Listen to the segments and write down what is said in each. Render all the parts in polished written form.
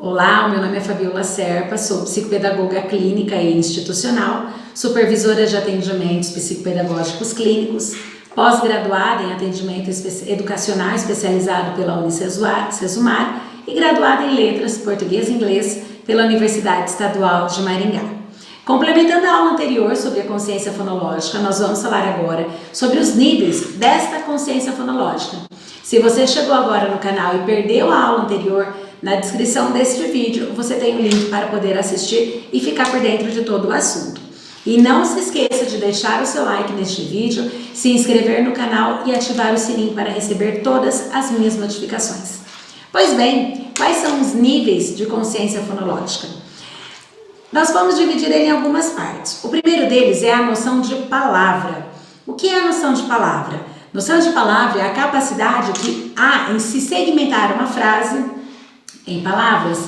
Olá, o meu nome é Fabiola Serpa, sou psicopedagoga clínica e institucional, supervisora de atendimentos psicopedagógicos clínicos, pós-graduada em atendimento educacional especializado pela Unicesumar e graduada em letras português e inglês pela Universidade Estadual de Maringá. Complementando a aula anterior sobre a consciência fonológica, nós vamos falar agora sobre os níveis desta consciência fonológica. Se você chegou agora no canal e perdeu a aula anterior, na descrição deste vídeo você tem o link para poder assistir e ficar por dentro de todo o assunto. E não se esqueça de deixar o seu like neste vídeo, se inscrever no canal e ativar o sininho para receber todas as minhas notificações. Pois bem, quais são os níveis de consciência fonológica? Nós vamos dividir ele em algumas partes. O primeiro deles é a noção de palavra. O que é a noção de palavra? Noção de palavra é a capacidade que há em se segmentar uma frase em palavras.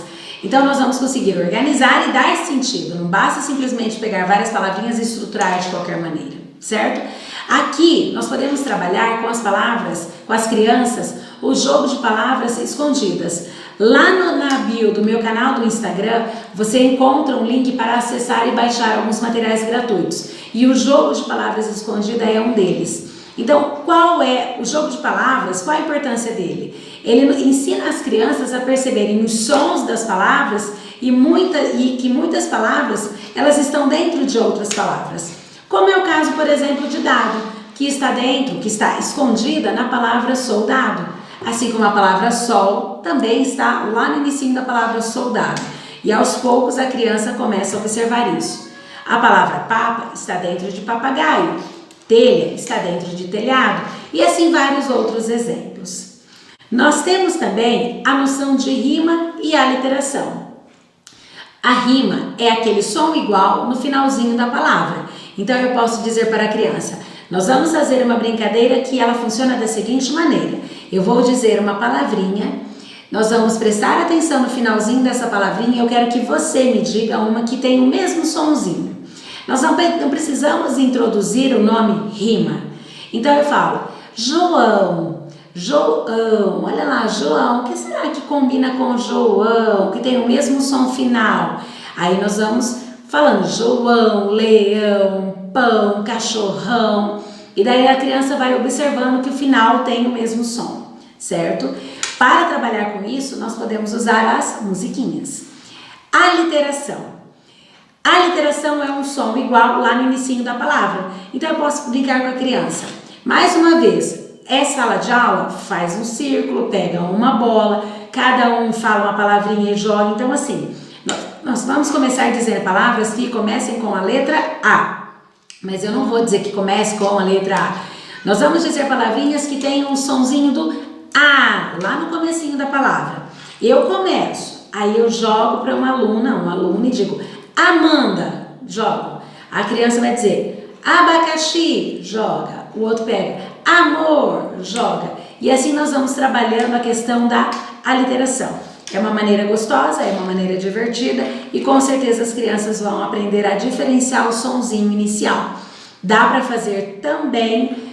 Então nós vamos conseguir organizar e dar sentido. Não basta simplesmente pegar várias palavrinhas e estruturar de qualquer maneira, certo? Aqui nós podemos trabalhar com as palavras, com as crianças, o jogo de palavras escondidas. Lá na bio do meu canal do Instagram, você encontra um link para acessar e baixar alguns materiais gratuitos. E o jogo de palavras escondida é um deles. Então, qual é o jogo de palavras? Qual a importância dele? Ele ensina as crianças a perceberem os sons das palavras e que muitas palavras elas estão dentro de outras palavras. Como é o caso, por exemplo, de dado, que está escondida na palavra soldado. Assim como a palavra sol também está lá no início da palavra soldado. E aos poucos a criança começa a observar isso. A palavra papa está dentro de papagaio. Telha está dentro de telhado. E assim vários outros exemplos. Nós temos também a noção de rima e aliteração. A rima é aquele som igual no finalzinho da palavra. Então eu posso dizer para a criança, nós vamos fazer uma brincadeira que ela funciona da seguinte maneira. Eu vou dizer uma palavrinha, nós vamos prestar atenção no finalzinho dessa palavrinha e eu quero que você me diga uma que tem o mesmo sonzinho. Nós não precisamos introduzir o nome rima. Então eu falo, João, olha lá, João, o que será que combina com João, que tem o mesmo som final? Aí nós vamos falando João, leão, pão, cachorrão, e daí a criança vai observando que o final tem o mesmo som, certo? Para trabalhar com isso, nós podemos usar as musiquinhas. Aliteração. A aliteração é um som igual lá no inicinho da palavra. Então eu posso brincar com a criança. Mais uma vez, é sala de aula? Faz um círculo, pega uma bola, cada um fala uma palavrinha e joga. Então assim, nós vamos começar dizendo palavras que comecem com a letra A. Mas eu não vou dizer que comece com a letra A. Nós vamos dizer palavrinhas que tenham um sonzinho do A, lá no comecinho da palavra. Eu começo, aí eu jogo para uma aluna, um aluno e digo Amanda, joga. A criança vai dizer abacaxi, joga. O outro pega amor, joga. E assim nós vamos trabalhando a questão da aliteração. É uma maneira gostosa, é uma maneira divertida e com certeza as crianças vão aprender a diferenciar o sonzinho inicial. Dá para fazer também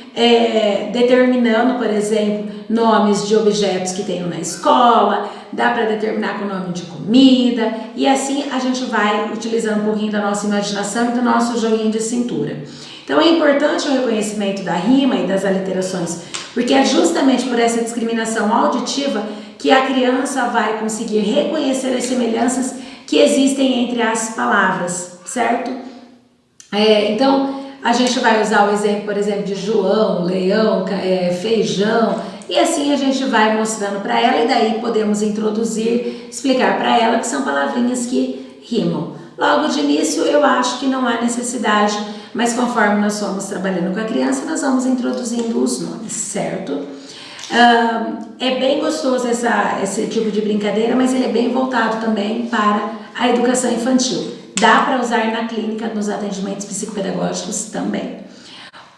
determinando, por exemplo, nomes de objetos que tenham na escola, dá para determinar com o nome de comida e assim a gente vai utilizando um pouquinho da nossa imaginação e do nosso joguinho de cintura. Então é importante o reconhecimento da rima e das aliterações, porque é justamente por essa discriminação auditiva que a criança vai conseguir reconhecer as semelhanças que existem entre as palavras, certo? Então a gente vai usar o exemplo, por exemplo, de João, leão, feijão, e assim a gente vai mostrando para ela e daí podemos introduzir, explicar para ela que são palavrinhas que rimam. Logo de início eu acho que não há necessidade, mas conforme nós formos trabalhando com a criança, nós vamos introduzindo os nomes, certo? É bem gostoso esse tipo de brincadeira, mas ele é bem voltado também para a educação infantil. Dá para usar na clínica, nos atendimentos psicopedagógicos também.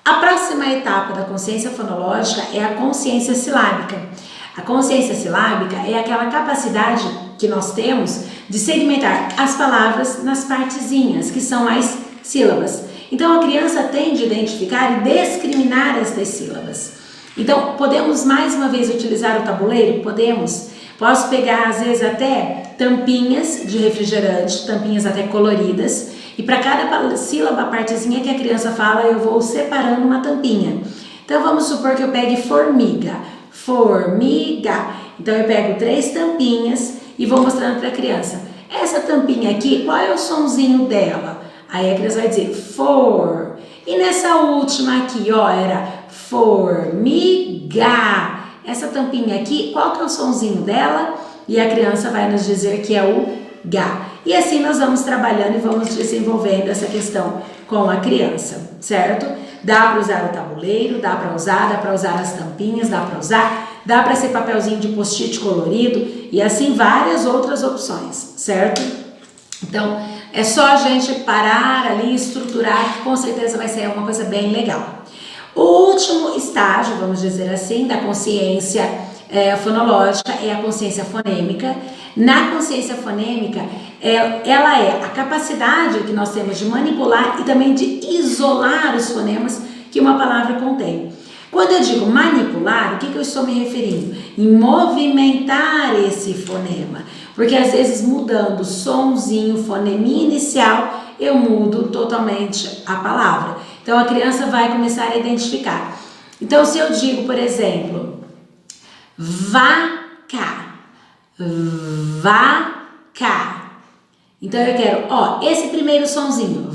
A próxima etapa da consciência fonológica é a consciência silábica. A consciência silábica é aquela capacidade que nós temos de segmentar as palavras nas partezinhas, que são as sílabas. Então a criança tende a identificar e discriminar estas sílabas. Então podemos mais uma vez utilizar o tabuleiro? Podemos. Posso pegar, às vezes, até tampinhas de refrigerante, tampinhas até coloridas, e para cada sílaba, partezinha que a criança fala, eu vou separando uma tampinha. Então, vamos supor que eu pegue formiga. Formiga. Então, eu pego 3 tampinhas e vou mostrando para a criança. Essa tampinha aqui, qual é o sonzinho dela? Aí a criança vai dizer for. E nessa última aqui, ó, era formiga. Essa tampinha aqui, qual que é o sonzinho dela? E a criança vai nos dizer que é o Gá. E assim nós vamos trabalhando e vamos desenvolvendo essa questão com a criança, certo? Dá para usar o tabuleiro, dá para usar as tampinhas, dá para ser papelzinho de post-it colorido e assim várias outras opções, certo? Então, é só a gente parar ali, estruturar, que com certeza vai ser uma coisa bem legal. O último estágio, vamos dizer assim, da consciência fonológica é a consciência fonêmica. Na consciência fonêmica, ela é a capacidade que nós temos de manipular e também de isolar os fonemas que uma palavra contém. Quando eu digo manipular, o que eu estou me referindo? Em movimentar esse fonema. Porque às vezes mudando o sonzinho, foneminha inicial, eu mudo totalmente a palavra. Então a criança vai começar a identificar. Então se eu digo, por exemplo, vaca, vaca. Então eu quero, ó, esse primeiro sonzinho,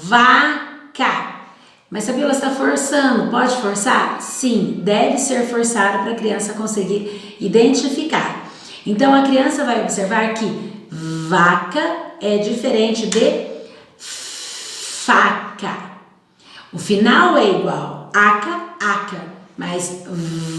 vaca. Mas Fabiola, está forçando, pode forçar? Sim, deve ser forçado para a criança conseguir identificar. Então a criança vai observar que vaca é diferente de faca. O final é igual, aca, aca, mas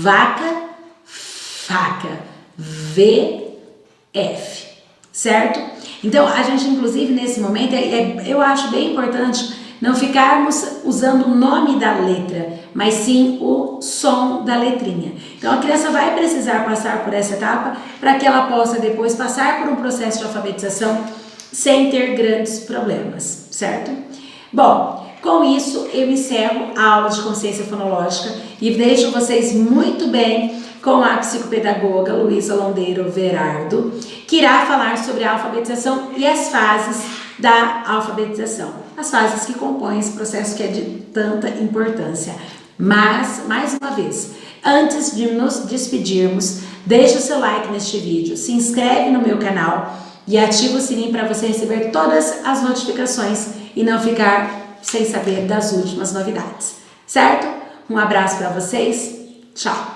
vaca, faca, VF, certo? Então a gente inclusive nesse momento, eu acho bem importante não ficarmos usando o nome da letra, mas sim o som da letrinha. Então a criança vai precisar passar por essa etapa para que ela possa depois passar por um processo de alfabetização sem ter grandes problemas, certo? Bom, com isso eu encerro a aula de consciência fonológica e deixo vocês muito bem com a psicopedagoga Luísa Londeiro Verardo, que irá falar sobre a alfabetização e as fases da alfabetização, as fases que compõem esse processo que é de tanta importância. Mas, mais uma vez, antes de nos despedirmos, deixa o seu like neste vídeo, se inscreve no meu canal e ativa o sininho para você receber todas as notificações e não ficar sem saber das últimas novidades, certo? Um abraço para vocês, tchau!